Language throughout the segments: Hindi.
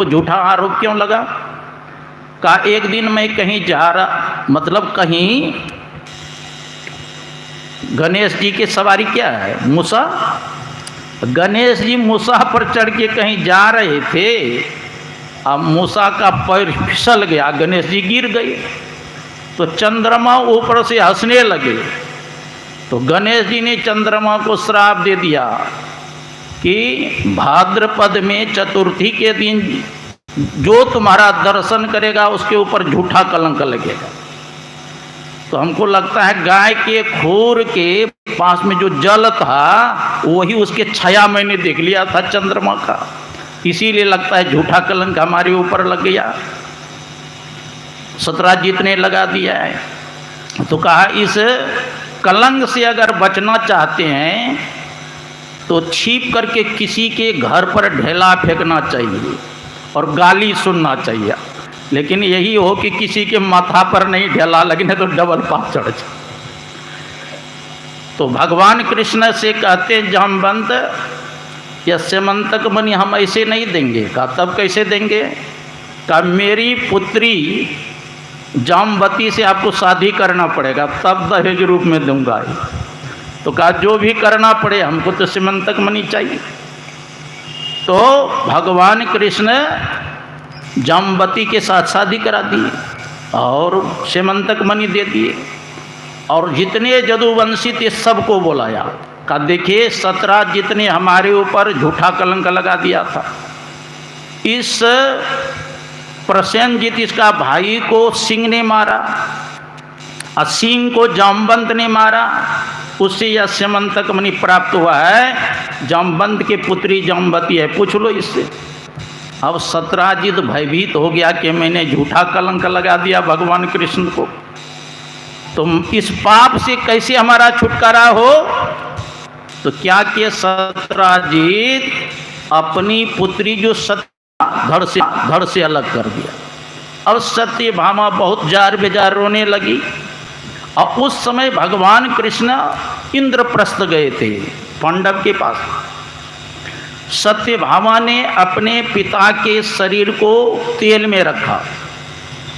झूठा आरोप क्यों लगा? कहा एक दिन मैं कहीं जा रहा, मतलब कहीं गणेश जी की सवारी क्या है, मूसा। गणेश जी मूसा पर चढ़ के कहीं जा रहे थे। अब मूसा का पैर फिसल गया, गणेश जी गिर गए। तो चंद्रमा ऊपर से हंसने लगे। तो गणेश जी ने चंद्रमा को श्राप दे दिया कि भाद्रपद में चतुर्थी के दिन जो तुम्हारा दर्शन करेगा उसके ऊपर झूठा कलंक लगेगा। तो हमको लगता है गाय के खूर के पास में जो जल था वही उसके छाया मैंने देख लिया था चंद्रमा का, इसीलिए लगता है झूठा कलंक हमारे ऊपर लग गया। सतराजीत ने लगा दिया है। तो कहा इस कलंक से अगर बचना चाहते हैं तो छिप करके किसी के घर पर ढेला फेंकना चाहिए और गाली सुनना चाहिए, लेकिन यही हो कि किसी के माथा पर नहीं ढेला लगने तो डबल पाप चढ़ जाए। तो भगवान कृष्ण से कहते जामवंत या सेमंतक मणि हम ऐसे नहीं देंगे। कहा तब कैसे देंगे? कहा मेरी पुत्री जामवती से आपको शादी करना पड़ेगा तब दहेज रूप में दूंगा। तो कहा जो भी करना पड़े हमको तो सेमंतक मणि चाहिए। तो भगवान कृष्ण जामवती के साथ शादी करा दिए और सेमंतक मणि दे दिए। और जितने जदुवंशी थे सबको बुलाया। कहा देखिए सतराजीत ने हमारे ऊपर झूठा कलंक लगा दिया था। इस प्रसेनजीत इसका भाई को सिंह ने मारा और सिंह को जामवंत ने मारा, उससे यह सेमंतक मणि प्राप्त हुआ है। जामवंत के पुत्री जामवती है, पूछ लो इससे। अब सतराजीत भयभीत हो गया कि मैंने झूठा कलंक लगा दिया भगवान कृष्ण को, तो इस पाप से कैसे हमारा छुटकारा हो? तो क्या किए सतराजीत अपनी पुत्री जो धड़ से अलग कर दिया। अब सत्यभामा बहुत जार बेजार रोने लगी। और उस समय भगवान कृष्ण इंद्रप्रस्थ गए थे पांडव के पास। सत्यभामा ने अपने पिता के शरीर को तेल में रखा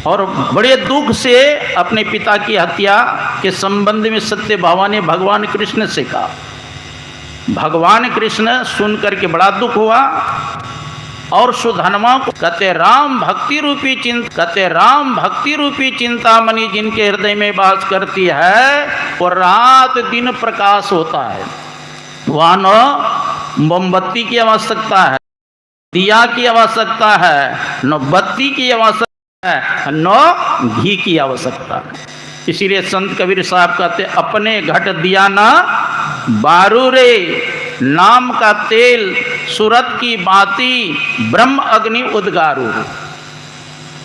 और बड़े दुख से अपने पिता की हत्या के संबंध में सत्यभामा ने भगवान कृष्ण से कहा। भगवान कृष्ण सुन करके बड़ा दुख हुआ और सुधनमा को कहते राम भक्ति रूपी चिंतामणि जिनके हृदय में वास करती है वो रात दिन प्रकाश होता है। वहाँ न मोमबत्ती की आवश्यकता है, दिया की आवश्यकता है, न बत्ती की आवश्यकता है, न घी की आवश्यकता है। इसीलिए संत कबीर साहब कहते अपने घट दिया ना बारू रे, नाम का तेल सूरत की बाती ब्रह्म अग्नि उद्गारू।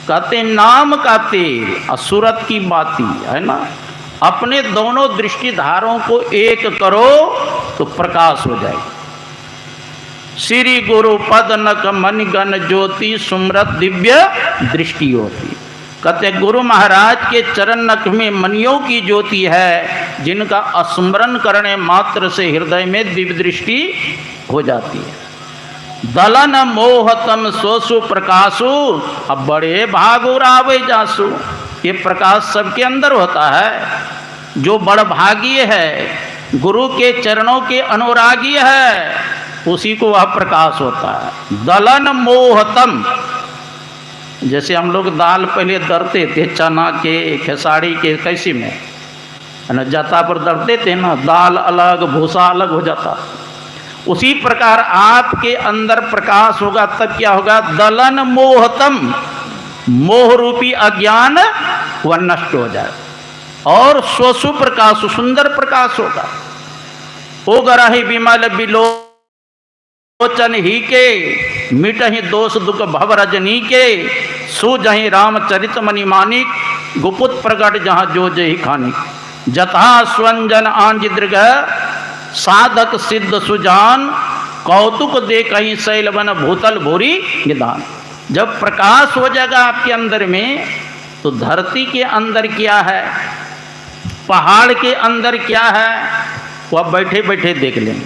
कहते नाम का तेल और सूरत की बाती है ना, अपने दोनों दृष्टिधारों को एक करो तो प्रकाश हो जाएगा। श्री गुरु पद नक मन गण ज्योति सुमरत दिव्य दृष्टि होती। कहते गुरु महाराज के चरण नख में मनियों की ज्योति है जिनका स्मरण करने मात्र से हृदय में दिव्य दृष्टि हो जाती है। दलन मोहतम सोसु प्रकाशु अब बड़े भागु रावे जासु। ये प्रकाश सबके अंदर होता है। जो बड़ भागी है, गुरु के चरणों के अनुरागी है, उसी को वह प्रकाश होता है। दलन मोहतम, जैसे हम लोग दाल पहले दरते थे चना के खेसाड़ी के कैसी में ना जाता पर दरते थे ना, दाल अलग भूसा अलग हो जाता। उसी प्रकार आपके अंदर प्रकाश होगा तब क्या होगा? दलन मोहतम, मोह रूपी अज्ञान वह नष्ट हो जाए और स्वसु प्रकाश सुंदर प्रकाश होगा। ओ गराही विमल बिलोचन ही के मिटहि दोष दुख भव रजनी के, सुजहि रामचरित मणि मानिक गुपुत प्रगट जहाँ जो जही खानिक। जथा स्वंजन आंज दृग साधक सिद्ध सुजान, कौतुक दे कहीं शैलवन भूतल भूरी निदान। जब प्रकाश हो जाएगा आपके अंदर में तो धरती के अंदर क्या है, पहाड़ के अंदर क्या है, वह बैठे बैठे देख लेंगे।